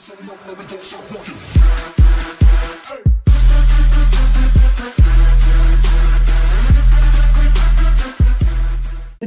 The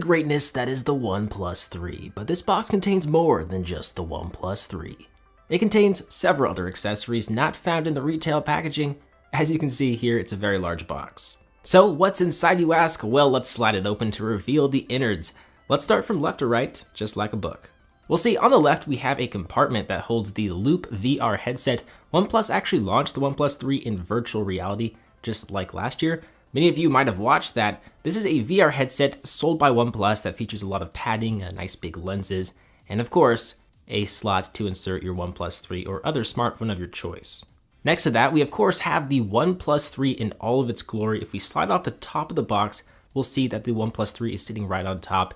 greatness that is the OnePlus 3, but this box contains more than just the OnePlus 3. It contains several other accessories not found in the retail packaging. As you can see here, it's a very large box. So what's inside, you ask? Well, let's slide it open to reveal the innards. Let's start from left to right, just like a book. We'll see on the left we have a compartment that holds the Loop VR headset. OnePlus actually launched the OnePlus 3 in virtual reality, just like last year. Many of you might have watched that. This is a VR headset sold by OnePlus that features a lot of padding, nice big lenses, and of course, a slot to insert your OnePlus 3 or other smartphone of your choice. Next to that, we of course have the OnePlus 3 in all of its glory. If we slide off the top of the box, we'll see that the OnePlus 3 is sitting right on top.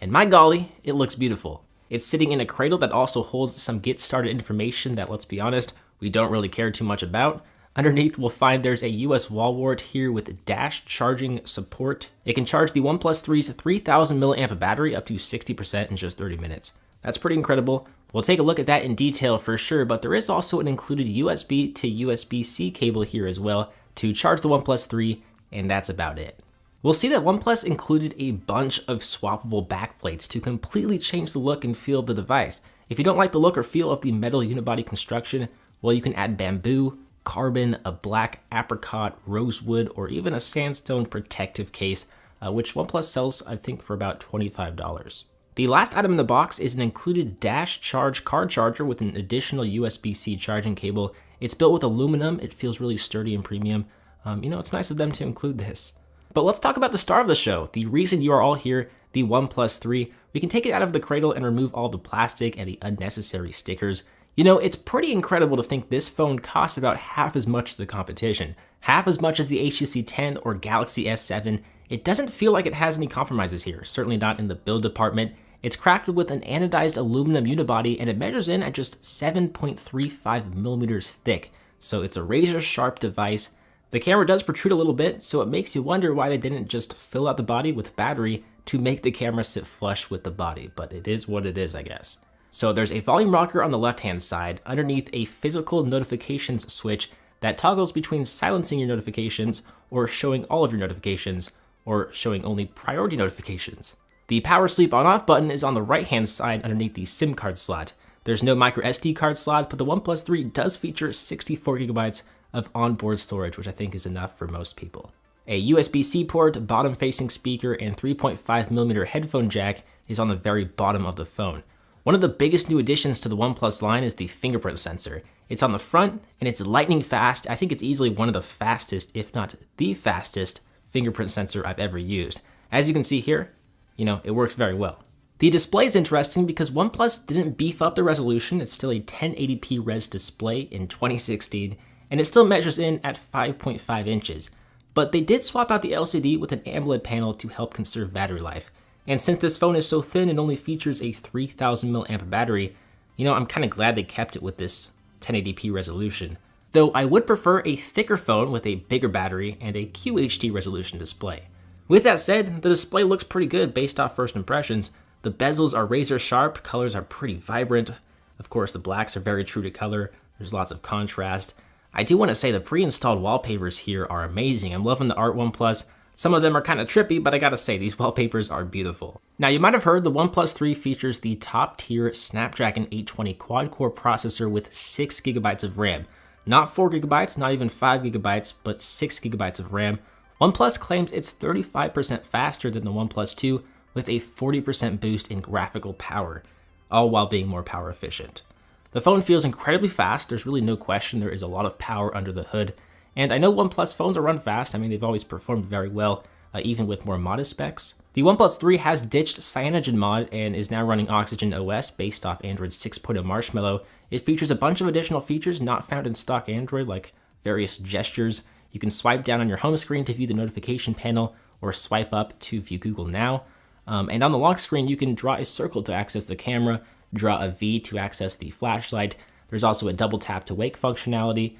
And my golly, it looks beautiful. It's sitting in a cradle that also holds some get started information that, let's be honest, we don't really care too much about. Underneath, we'll find there's a US wall wart here with dash charging support. It can charge the OnePlus 3's 3000 mAh battery up to 60% in just 30 minutes. That's pretty incredible. We'll take a look at that in detail for sure, but there is also an included USB to USB-C cable here as well to charge the OnePlus 3, and that's about it. We'll see that OnePlus included a bunch of swappable backplates to completely change the look and feel of the device. If you don't like the look or feel of the metal unibody construction, well, you can add bamboo, carbon, a black apricot, rosewood, or even a sandstone protective case, which OnePlus sells, I think, for about $25. The last item in the box is an included dash charge card charger with an additional USB-C charging cable. It's built with aluminum. It feels really sturdy and premium. It's nice of them to include this. But let's talk about the star of the show, the reason you are all here, the OnePlus 3. We can take it out of the cradle and remove all the plastic and the unnecessary stickers. It's pretty incredible to think this phone costs about half as much as the competition, half as much as the HTC 10 or Galaxy S7. It doesn't feel like it has any compromises here, certainly not in the build department. It's crafted with an anodized aluminum unibody and it measures in at just 7.35 millimeters thick, so it's a razor sharp device. The camera does protrude a little bit, so it makes you wonder why they didn't just fill out the body with battery to make the camera sit flush with the body, but it is what it is, I guess. So there's a volume rocker on the left-hand side, underneath a physical notifications switch that toggles between silencing your notifications or showing all of your notifications or showing only priority notifications. The power sleep on-off button is on the right-hand side underneath the SIM card slot. There's no micro SD card slot, but the OnePlus 3 does feature 64 gigabytes of onboard storage, which I think is enough for most people. A USB-C port, bottom-facing speaker, and 3.5mm headphone jack is on the very bottom of the phone. One of the biggest new additions to the OnePlus line is the fingerprint sensor. It's on the front, and it's lightning fast. I think it's easily one of the fastest, if not the fastest, fingerprint sensor I've ever used. As you can see here, it works very well. The display is interesting because OnePlus didn't beef up the resolution. It's still a 1080p res display in 2016, and it still measures in at 5.5 inches. But they did swap out the LCD with an AMOLED panel to help conserve battery life. And since this phone is so thin and only features a 3000 mAh battery, I'm kind of glad they kept it with this 1080p resolution. Though I would prefer a thicker phone with a bigger battery and a QHD resolution display. With that said, the display looks pretty good based off first impressions. The bezels are razor sharp, colors are pretty vibrant. Of course, the blacks are very true to color. There's lots of contrast. I do want to say the pre-installed wallpapers here are amazing. I'm loving the art OnePlus. Some of them are kind of trippy, but I gotta say, these wallpapers are beautiful. Now, you might have heard the OnePlus 3 features the top-tier Snapdragon 820 quad-core processor with 6 gigabytes of RAM. Not 4 gigabytes, not even 5 gigabytes, but 6 gigabytes of RAM. OnePlus claims it's 35% faster than the OnePlus 2 with a 40% boost in graphical power, all while being more power efficient. The phone feels incredibly fast. There's really no question there is a lot of power under the hood. And I know OnePlus phones will run fast. I mean, they've always performed very well, even with more modest specs. The OnePlus 3 has ditched CyanogenMod and is now running Oxygen OS based off Android 6.0 Marshmallow. It features a bunch of additional features not found in stock Android, like various gestures. You can swipe down on your home screen to view the notification panel, or swipe up to view Google Now. And on the lock screen, you can draw a circle to access the camera, draw a V to access the flashlight. There's also a double tap to wake functionality.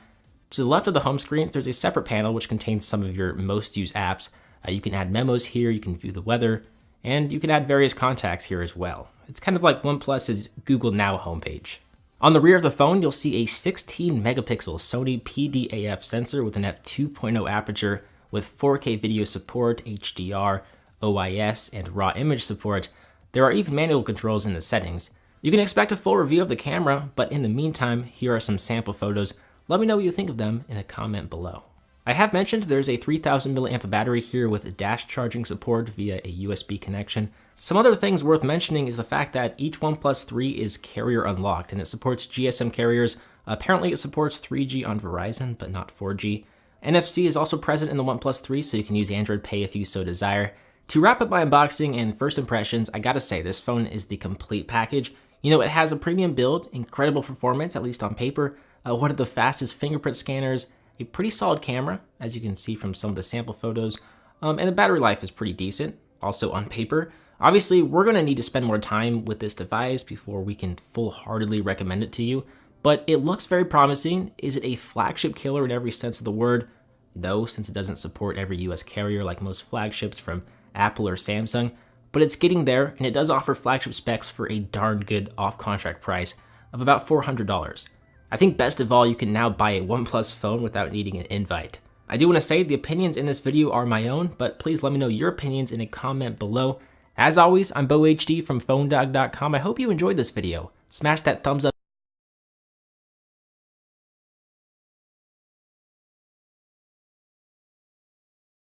To the left of the home screen, there's a separate panel which contains some of your most used apps. You can add memos here, you can view the weather, and you can add various contacts here as well. It's kind of like OnePlus's Google Now homepage. On the rear of the phone, you'll see a 16 megapixel Sony PDAF sensor with an f2.0 aperture with 4K video support, HDR, OIS, and raw image support. There are even manual controls in the settings. You can expect a full review of the camera, but in the meantime, here are some sample photos. Let me know what you think of them in a comment below. I have mentioned there's a 3000 mAh battery here with dash charging support via a USB connection. Some other things worth mentioning is the fact that each OnePlus 3 is carrier unlocked and it supports GSM carriers. Apparently it supports 3G on Verizon, but not 4G. NFC is also present in the OnePlus 3, so you can use Android Pay if you so desire. To wrap up my unboxing and first impressions, I gotta say this phone is the complete package. You know, it has a premium build, incredible performance, at least on paper, one of the fastest fingerprint scanners, a pretty solid camera, as you can see from some of the sample photos, and the battery life is pretty decent, also on paper. Obviously, we're going to need to spend more time with this device before we can full-heartedly recommend it to you, but it looks very promising. Is it a flagship killer in every sense of the word? No, since it doesn't support every US carrier like most flagships from Apple or Samsung, but it's getting there, and it does offer flagship specs for a darn good off-contract price of about $400. I think best of all, you can now buy a OnePlus phone without needing an invite. I do want to say the opinions in this video are my own, but please let me know your opinions in a comment below. As always, I'm BoHD from PhoneDog.com. I hope you enjoyed this video. Smash that thumbs up